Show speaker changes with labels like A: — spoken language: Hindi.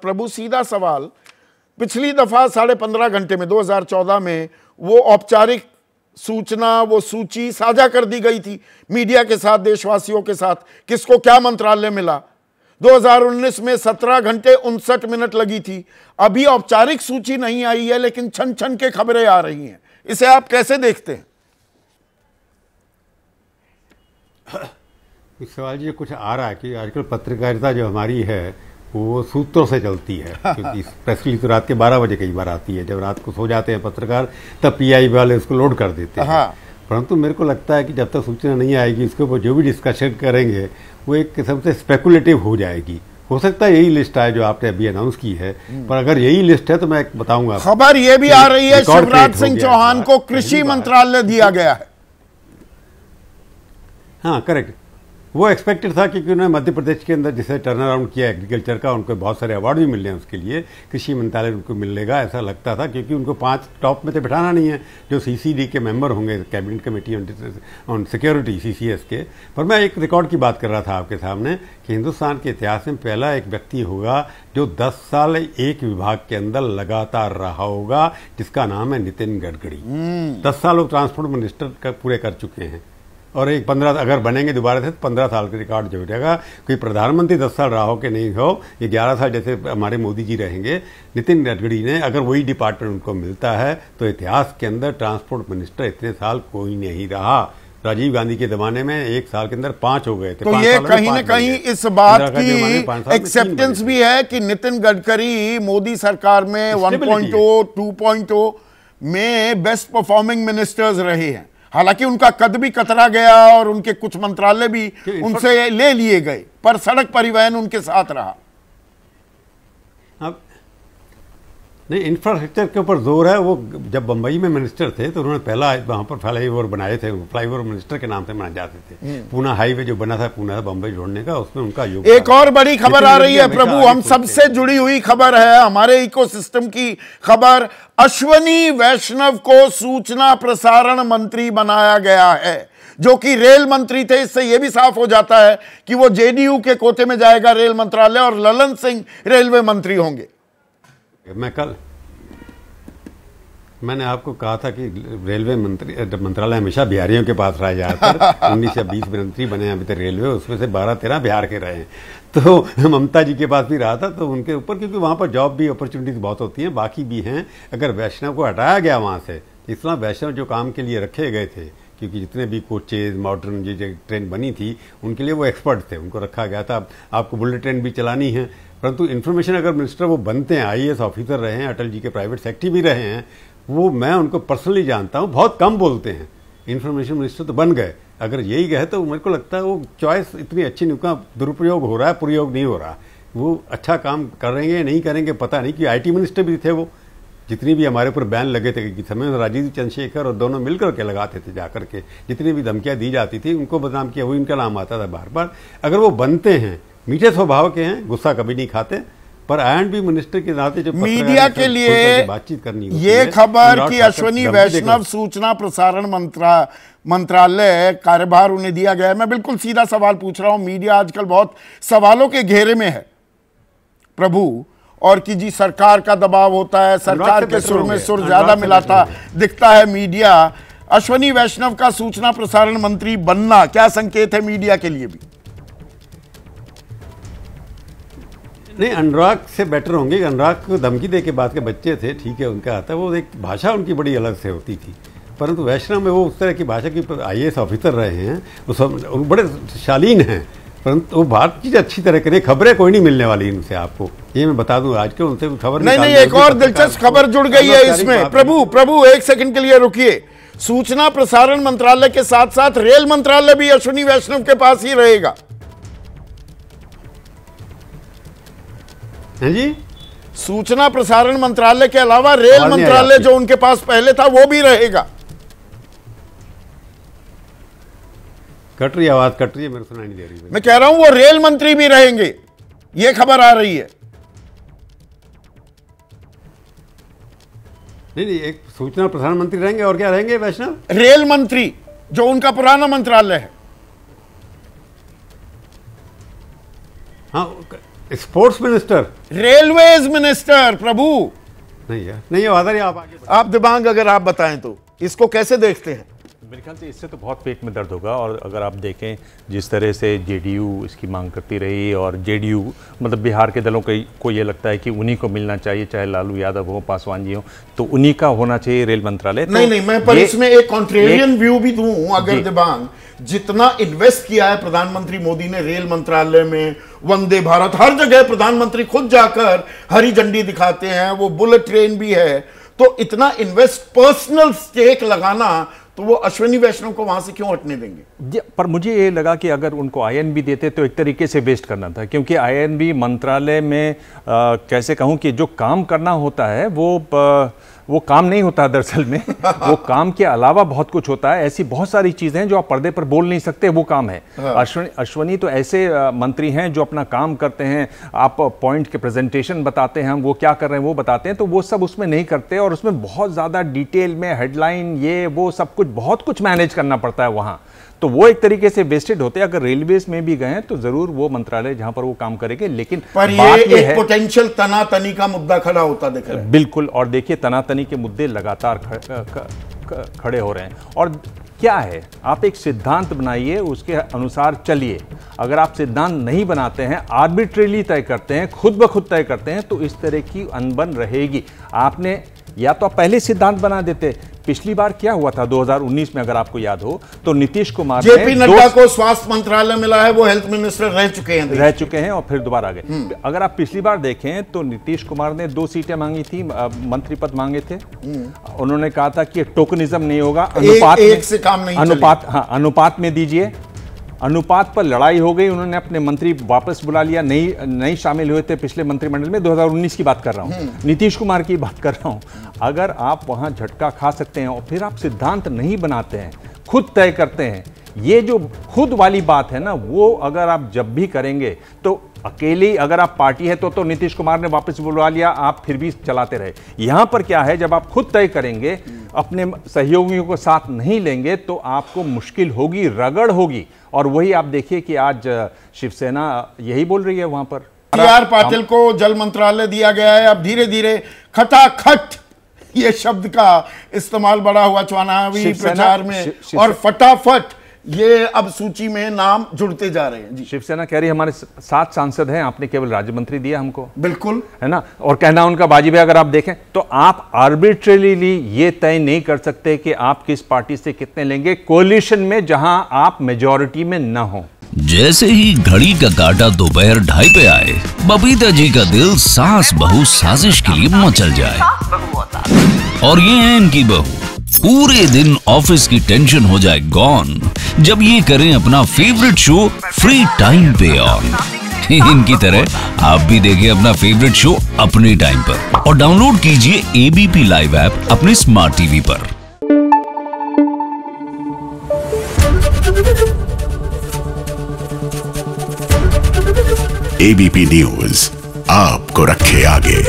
A: प्रभु सीधा सवाल, पिछली दफा 15.5 घंटे में 2014 में वो औपचारिक सूचना, वो सूची साझा कर दी गई थी मीडिया के साथ, देशवासियों के साथ, किसको क्या मंत्रालय मिला। 2019 में 17 घंटे 59 मिनट लगी थी। अभी औपचारिक सूची नहीं आई है, लेकिन छन छन के खबरें आ रही हैं। इसे आप कैसे देखते हैं?
B: इस सवाल जी कुछ आ रहा है कि आजकल पत्रकारिता जो हमारी है वो सूत्रों से चलती है, क्योंकि प्रेस रिलीज तो रात के 12 बजे कई बार आती है। जब रात को सो जाते हैं पत्रकार, तब पीआई वाले उसको लोड कर देते हैं। परंतु मेरे को लगता है कि जब तक सूचना नहीं आएगी, इसके ऊपर जो भी डिस्कशन करेंगे वो एक किस्म से स्पेकुलेटिव हो जाएगी। हो सकता है यही लिस्ट है जो आपने अभी अनाउंस की है, पर अगर यही लिस्ट है तो मैं बताऊंगा।
A: खबर ये भी आ रही है शिवराज सिंह चौहान को कृषि मंत्रालय दिया गया है।
B: हाँ, करेक्ट। वो एक्सपेक्टेड था क्योंकि उन्होंने मध्य प्रदेश के अंदर जिसे टर्न अराउंड किया एग्रीकल्चर का, उनको बहुत सारे अवार्ड भी मिल रहे हैं उसके लिए। कृषि मंत्रालय उनको मिलेगा ऐसा लगता था, क्योंकि उनको 5 टॉप में तो बिठाना नहीं है जो सीसीडी के मेंबर होंगे, cabinet committee on security, CCS के। पर मैं एक रिकॉर्ड की बात कर रहा था आपके सामने कि हिंदुस्तान के इतिहास में पहला एक व्यक्ति होगा जो 10 साल एक विभाग के अंदर लगातार रहा होगा, जिसका नाम है नितिन गडकरी। 10 साल वो ट्रांसपोर्ट मिनिस्टर पूरे कर चुके हैं, और एक 15 अगर बनेंगे दोबारा से तो 15 साल का रिकॉर्ड जो जाएगा। कोई प्रधानमंत्री 10 साल रहा हो कि नहीं हो, ये 11 साल जैसे हमारे मोदी जी रहेंगे। नितिन गडकरी ने, अगर वही डिपार्टमेंट उनको मिलता है तो इतिहास के अंदर ट्रांसपोर्ट मिनिस्टर इतने साल कोई नहीं रहा। राजीव गांधी के जमाने में 1 साल के अंदर 5 हो गए थे।
A: तो ये कहीं न कहीं इस बात की एक्सेप्टेंस भी है कि नितिन गडकरी मोदी सरकार में 1.0, 2.0 में बेस्ट परफॉर्मिंग मिनिस्टर्स रहे हैं। हालांकि उनका कद भी कतरा गया और उनके कुछ मंत्रालय भी उनसे ले लिए गए, पर सड़क परिवहन उनके साथ रहा।
B: अब नहीं, इंफ्रास्ट्रक्चर के ऊपर जोर है। वो जब बंबई में मिनिस्टर थे तो उन्होंने पहला वहां पर फ्लाईओवर बनाए थे, फ्लाईओवर मिनिस्टर के नाम से माने जाते थे। पूना हाईवे जो बना था पूना से बंबई जोड़ने का, उसमें उनका योगदान। एक
A: और बड़ी खबर आ रही है प्रभु, हम सबसे जुड़ी हुई खबर है, हमारे इकोसिस्टम की खबर। अश्वनी वैष्णव को सूचना प्रसारण मंत्री बनाया गया है, जो कि रेल मंत्री थे। इससे यह भी साफ हो जाता है कि वो जेडीयू के कोटे में जाएगा रेल मंत्रालय, और ललन सिंह रेलवे मंत्री होंगे।
B: मैंने आपको कहा था कि रेलवे मंत्रालय हमेशा बिहारियों के पास रहा जाता है। 19 या 20 मंत्री बने हैं अभी तक रेलवे, उसमें से 12-13 बिहार के रहे हैं। तो ममता जी के पास भी रहा था, तो उनके ऊपर, क्योंकि वहां पर जॉब भी अपॉर्चुनिटीज बहुत होती हैं, बाकी भी हैं। अगर वैष्णव को हटाया गया वहां से, इतना वैष्णव जो काम के लिए रखे गए थे, क्योंकि जितने भी कोचेज मॉडर्न जो ट्रेन बनी थी उनके लिए वो एक्सपर्ट थे, उनको रखा गया था। आपको बुलेट ट्रेन भी चलानी है, परंतु इन्फॉर्मेशन अगर मिनिस्टर वो बनते हैं, आईएएस ऑफिसर रहे हैं, अटल जी के प्राइवेट सेक्रेटरी भी रहे हैं, वो मैं उनको पर्सनली जानता हूं, बहुत कम बोलते हैं। इन्फॉर्मेशन मिनिस्टर तो बन गए, अगर यही गए तो मेरे को लगता है वो चॉइस इतनी अच्छी नहीं, उनका दुरुपयोग हो रहा है, प्रयोग नहीं हो रहा। वो अच्छा काम करेंगे नहीं करेंगे पता नहीं, कि आईटी मिनिस्टर भी थे वो। जितनी भी हमारे ऊपर बैन लगे थे कि समय राजीव चंद्रशेखर और दोनों मिलकर के लगाते थे जाकर के, जितनी भी धमकियां दी जाती थी उनको बदनाम किया, वो इनका नाम आता था बार बार। अगर वो बनते हैं, मीठे स्वभाव के हैं, गुस्सा कभी नहीं खाते, पर I&B मिनिस्टर के नाते जो
A: मीडिया के लिए बातचीत करनी ये खबर कि अश्वनी वैष्णव सूचना प्रसारण मंत्रालय कार्यभार उन्हें दिया गया है, मैं बिल्कुल सीधा सवाल पूछ रहा हूं। मीडिया आजकल बहुत सवालों के घेरे में है प्रभु, और कि जी सरकार का दबाव होता है, सरकार के सुर में सुर ज्यादा मिलाता दिखता है मीडिया। अश्वनी वैष्णव का सूचना प्रसारण मंत्री बनना क्या संकेत है मीडिया के लिए भी?
B: नहीं, अनुराग से बेटर होंगे। अनुराग को धमकी दे के बाद के बच्चे थे, ठीक है, उनका आता, वो एक भाषा उनकी बड़ी अलग से होती थी। परंतु वैष्णव में वो उस तरह की भाषा की आईएएस ऑफिसर रहे हैं, वो बड़े शालीन हैं, परंतु वो बातचीत अच्छी तरह करें। खबरें कोई नहीं मिलने वाली इनसे, आपको ये मैं बता दूं। आज के उनसे खबर
A: नहीं, एक और दिलचस्प खबर जुड़ गई है इसमें। प्रभु एक सेकंड के लिए रुकिए। सूचना प्रसारण मंत्रालय के साथ साथ रेल मंत्रालय भी अश्वनी वैष्णव के पास ही रहेगा।
B: है जी,
A: सूचना प्रसारण मंत्रालय के अलावा रेल मंत्रालय जो उनके पास पहले था वो भी रहेगा।
B: कट रही आवाज, कट रही है, मेरे सुनाई नहीं दे रही।
A: मैं कह रहा हूं वो रेल मंत्री भी रहेंगे, ये खबर आ रही है।
B: नहीं, एक सूचना प्रसारण मंत्री रहेंगे, और क्या रहेंगे वैष्णव?
A: रेल मंत्री, जो उनका पुराना मंत्रालय है।
B: हाँ, स्पोर्ट्स मिनिस्टर,
A: रेलवेज मिनिस्टर प्रभु।
B: नहीं यार, नहीं आदर, आप आगे
A: आप दिबांग अगर आप बताएं तो इसको कैसे देखते हैं?
C: मेरे ख्याल से इससे तो बहुत पेट में दर्द होगा। और अगर आप देखें जिस तरह से जेडीयू इसकी मांग करती रही, और जेडीयू मतलब बिहार के दलों को ये लगता है कि उन्हीं को मिलना चाहिए, चाहे लालू यादव हो, पासवान जी हो, तो उन्हीं का होना चाहिए रेल मंत्रालय।
A: नहीं, मैं पर इसमें एक कॉन्ट्रेरियन व्यू भी दूं अगर दिबांग, जितना इन्वेस्ट किया है प्रधानमंत्री मोदी ने रेल मंत्रालय में, वंदे भारत, हर जगह प्रधानमंत्री खुद जाकर हरी झंडी दिखाते हैं, वो बुलेट ट्रेन भी है, तो इतना इन्वेस्ट, पर्सनल स्टेक लगाना, तो वो अश्विनी वैष्णव को वहां से क्यों हटने देंगे?
C: पर मुझे ये लगा कि अगर उनको आईएनबी देते तो एक तरीके से वेस्ट करना था, क्योंकि आईएनबी मंत्रालय में कैसे कहूं कि जो काम करना होता है वो काम नहीं होता दरअसल में वो काम के अलावा बहुत कुछ होता है। ऐसी बहुत सारी चीजें हैं जो आप पर्दे पर बोल नहीं सकते, वो काम है। अश्विनी तो ऐसे मंत्री हैं जो अपना काम करते हैं, आप पॉइंट के प्रेजेंटेशन बताते हैं, हम वो क्या कर रहे हैं वो बताते हैं, तो वो सब उसमें नहीं करते, और उसमें बहुत ज्यादा डिटेल में हेडलाइन ये वो सब कुछ बहुत कुछ मैनेज करना पड़ता है वहां, तो वो एक तरीके से वेस्टेड होते हैं। अगर रेलवेज में भी गए तो जरूर वो मंत्रालय जहां पर वो काम करेंगे, लेकिन
A: पर ये एक पोटेंशियल तनातनी का मुद्दा खड़ा होता दिख रहा है।
C: बिल्कुल, और देखिए तनातनी के मुद्दे लगातार खड़े हो रहे हैं। और क्या है, आप एक सिद्धांत बनाइए, उसके अनुसार चलिए। अगर आप सिद्धांत नहीं बनाते हैं, आर्बिट्रेरली तय करते हैं, खुद ब खुद तय करते हैं, तो इस तरह की अनबन रहेगी। आपने या तो आप पहले सिद्धांत बना देते। पिछली बार क्या हुआ था 2019 में, अगर आपको याद हो, तो नीतीश कुमार
A: जेपी नड्डा को स्वास्थ्य मंत्रालय मिला है, वो हेल्थ मिनिस्टर रह चुके हैं
C: और फिर दोबारा आ गए। अगर आप पिछली बार देखें तो नीतीश कुमार ने 2 सीटें मांगी थी, मंत्री पद मांगे थे। उन्होंने कहा था कि टोकनिज्म नहीं होगा, अनुपात में दीजिए। अनुपात पर लड़ाई हो गई, उन्होंने अपने मंत्री वापस बुला लिया, नहीं शामिल हुए थे पिछले मंत्रिमंडल में। 2019 की बात कर रहा हूं, नीतीश कुमार की बात कर रहा हूं। अगर आप वहां झटका खा सकते हैं और फिर आप सिद्धांत नहीं बनाते हैं, खुद तय करते हैं, ये जो खुद वाली बात है ना, वो अगर आप जब भी करेंगे तो अकेली अगर आप पार्टी है तो नीतीश कुमार ने वापस बुलवा लिया, आप फिर भी चलाते रहे। यहां पर क्या है, जब आप खुद तय करेंगे, अपने सहयोगियों को साथ नहीं लेंगे, तो आपको मुश्किल होगी, रगड़ होगी। और वही आप देखिए कि आज शिवसेना यही बोल रही है वहां पर।
A: आर पाटिल को जल मंत्रालय दिया गया है। अब धीरे धीरे खटाखट ये शब्द का इस्तेमाल बड़ा हुआ चुनावी प्रचार में, और फटाफट ये अब सूची में नाम जुड़ते जा रहे हैं। जी,
C: शिवसेना कह रही है हमारे 7 सांसद हैं, आपने केवल राज्य मंत्री दिया हमको।
A: बिल्कुल
C: है ना, और कहना उनका वाजिब है। अगर आप देखें तो आप आर्बिट्रेरली ये तय नहीं कर सकते कि आप किस पार्टी से कितने लेंगे कोलिशन में, जहां आप मेजॉरिटी में न हो।
D: जैसे ही घड़ी का काटा दोपहर 2:30 पे आए, बबीता जी का दिल सास बहू साजिश के लिए मचल जाए। और ये है इनकी बहू, पूरे दिन ऑफिस की टेंशन हो जाए गॉन जब ये करें अपना फेवरेट शो फ्री टाइम पे ऑन। इनकी तरह आप भी देखिए अपना फेवरेट शो अपने टाइम पर, और डाउनलोड कीजिए एबीपी लाइव ऐप अपने स्मार्ट टीवी पर।
E: एबीपी न्यूज आपको रखे आगे।